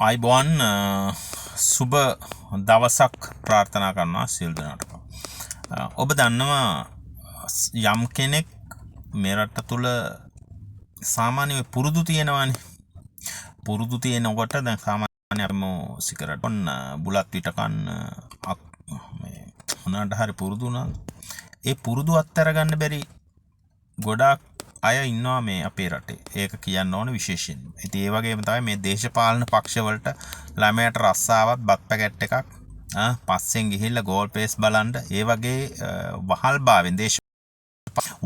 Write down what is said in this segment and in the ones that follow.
අයිබෝන් සුබ දවසක් ප්‍රාර්ථනා කරනවා සියලු දෙනාටම. ඔබ දන්නවා යම් කෙනෙක් මේ රට තුල සාමාන්‍ය පුරුදු තියෙනවානේ. පුරුදු තියෙනකොට දැන් සාමාන්‍යයෙන්ම සිගරට් බොන්න බුලත් පිට කන්න මේ මොනවාට හරි පුරුදු වුණා. ඒ පුරුදු අත්තර ගන්න බැරි ගොඩාක් අය ඉන්නවා මේ අපේ රටේ. ඒක කියන්න ඕන විශේෂයෙන්. ඉතින් ඒ වගේම තමයි මේ දේශපාලන පක්ෂවලට ළමයට රස්සාවක් බත් පැකට් එකක් පස්සෙන් ගිහිල්ලා ගෝල් පේස් බලන්න ඒ වගේ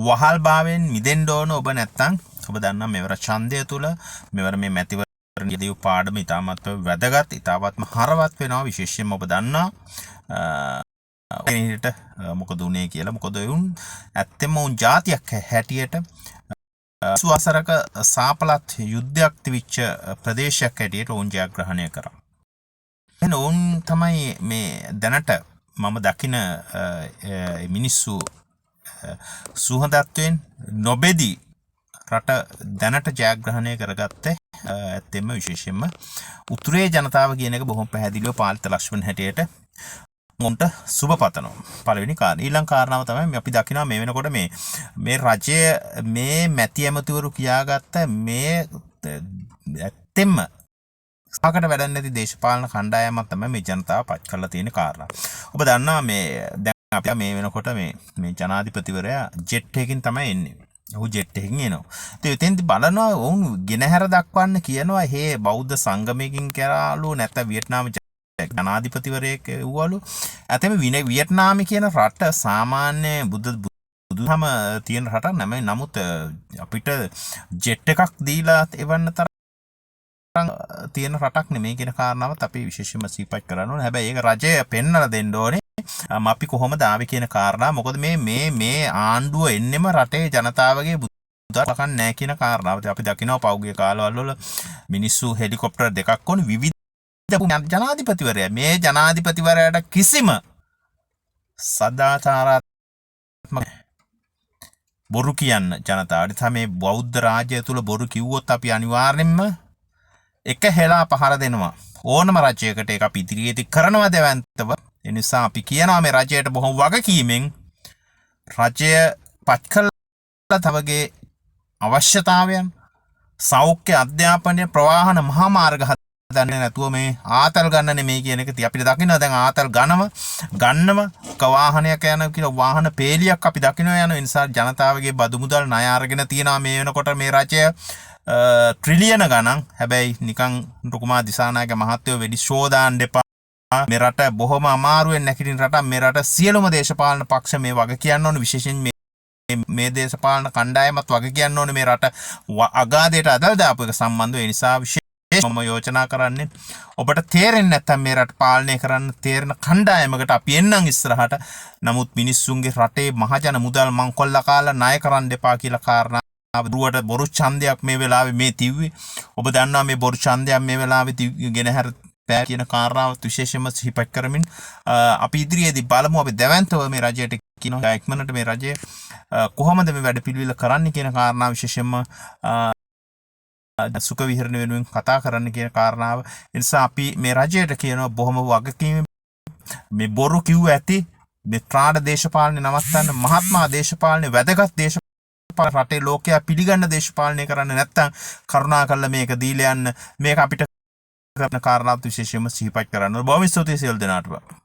වහල්භාවයෙන් මිදෙන්න ඕන. ඔබ නැත්තම් ඔබ දන්නා මෙවර ඡන්දය තුල මෙවර මේ මැතිවරණ යෙදී පාඩම ඉතාමත් වැදගත් ඉතාමත්ම හරවත් වෙනවා. විශේෂයෙන්ම ඔබ දන්නා එනිට මොකද උනේ කියලා. මොකද උන් ඇත්තෙම උන් ජාතියක් හැටියට සුවසරක සාපලත් යුද්ධයක් තිබිච්ච ප්‍රදේශයක් හැටියට උන් ජයග්‍රහණය කරා. එහෙනම් උන් තමයි මේ දැනට මම දකින මිනිස්සු සුහදත්වයෙන් නොබෙදී රට දැනට ජයග්‍රහණය කරගත්තේ. ඇත්තෙම විශේෂයෙන්ම උතුරේ ජනතාව කියන එක බොහොම පැහැදිලිව පාලිත ලක්ෂණ හැටියට උන්ට සුබ පතනවා. පළවෙනි කාරණා. ඊළඟ කාරණාව තමයි අපි දකිනවා මේ වෙනකොට මේ රජය මේ මැති ඇමතිවරු කියාගත්ත මේ ඇත්තෙම සාකට වැඩක් නැති දේශපාලන කණ්ඩායමක් තමයි මේ ජනතාව පත් කරලා තියෙන කාරණා. ඔබ දන්නවා මේ දැන් අපි මේ වෙනකොට මේ ජනාධිපතිවරයා ජෙට් එකකින් තමයි එන්නේ. ඔහු ජෙට් එකකින් එනවා. ඉතින් එතෙන්දි බලනවා වුන් ගෙනහැර දක්වන්න කියනවා හේ බෞද්ධ සංගමයකින් කරාලු නැත්නම් වියට්නාම ජනාධිපතිවරයෙක් වුවලු. ඇතැම වියට්නාම කියන රට සාමාන්‍ය බුදුදහම තියෙන රටක් නෙමෙයි. නමුත් අපිට ජෙට් එකක් දීලා එවන්න තරම් තියෙන රටක් නෙමෙයි කියන කාරණාවත් අපි විශේෂයෙන්ම සිහිපත් කරන්න ඕනේ. හැබැයි ඒක රජය පෙන්වලා දෙන්න ඕනේ. අපි කොහොමද ආවේ කියන කාරණා. මොකද මේ ආණ්ඩුව එන්නෙම රටේ ජනතාවගේ බුදුදහම නැහැ කියන කාරණාව. අපි දකිනවා පෞද්ගලික කාලවල වල මිනිස්සු හෙලිකොප්ටර් දෙකක් ඕනේ විවිධ ජනාධිපතිවරයා. මේ ජනාධිපතිවරයාට කිසිම සදාචාරාත්මක බොරු කියන්න ජනතාවට තමයි බෞද්ධ රාජ්‍යය තුල බොරු කිව්වොත් අපි අනිවාර්යෙන්ම එක හෙලා පහර දෙනවා. ඕනම රජයකට ඒක අපි ඉදිරියේදී කරනවා දෙවන්තව. ඒ නිසා අපි කියනවා මේ රජයට බොහොම වගකීමෙන් රජය පත් කළා තවගේ අවශ්‍යතාවයන් සෞඛ්‍ය අධ්‍යාපනය ප්‍රවාහන මහා මාර්ග දන්නේ නැතුව මේ ආතල් ගන්න නෙමෙයි කියන එක අපිට දකිනවා. දැන් ආතල් ගන්නම වාහනයක් යන කියලා වාහන පේලියක් අපි දකිනවා යන නිසා ජනතාවගේ බදු මුදල් ණය අරගෙන තියනවා මේ වෙනකොට මේ රජය ට්‍රිලියන ගණන්. හැබැයි නිකන් රුකුමා දිසානායක මහත්තයෝ වෙඩි ෂෝ දාන්න එපා. මේ රට බොහොම අමාරුවෙන් නැගිටින රටක්. මේ රට සියලුම දේශපාලන පක්ෂ මේ වගේ කියන්න ඕන. විශේෂයෙන් මේ දේශපාලන කණ්ඩායමත් වගේ කියන්න ඕනේ මේ රට අගාධයට අදල් දාපු එක සම්බන්ධව. ඒ නිසා මම යෝජනා කරන්නේ ඔබට තේරෙන්නේ නැත්නම් මේ රට පාලනය කරන්න තේරෙන කණ්ඩායමකට අපි එන්නම් ඉස්සරහට. නමුත් මිනිස්සුන්ගේ රටේ මහජන මුදල් මංකොල්ල කාලා ණය කරන්න එපා කියලා කාරණා දුවට බොරු ඡන්දයක් මේ වෙලාවේ මේ තිව්වේ. ඔබ දන්නවා මේ බොරු ඡන්දයක් මේ වෙලාවේ ගෙනහැර පෑ කියන කාරණාවත් විශේෂයෙන්ම සිහිපත් කරමින් අපි ඉදිරියේදී බලමු අපි දැවැන්තව මේ රජයට කියනවා ඉක්මනට මේ රජය කොහොමද මේ වැඩ පිළිවිල කරන්න කියන කාරණාව විශේෂයෙන්ම සුඛ විහරණ වෙනුවෙන් කතා කරන්න කියන කාරණාව. ඒ නිසා අපි මේ රජයට කියනවා බොහොම වගකීමෙන් මේ බොරු කිව්ව ඇති මේ ත්‍රාණ දේශපාලනේ නවත්තන්න. මහත්මා දේශපාලනේ වැදගත් දේශපාලන රටේ ලෝකයා පිළිගන්න දේශපාලනය කරන්න නැත්නම් කරුණාකරලා මේක දීලා යන්න. මේක අපිට කරන කාරණාවත් විශේෂයෙන්ම සිහිපත් කරන්න. බොහොම ස්තුතියි සියලු දෙනාටම.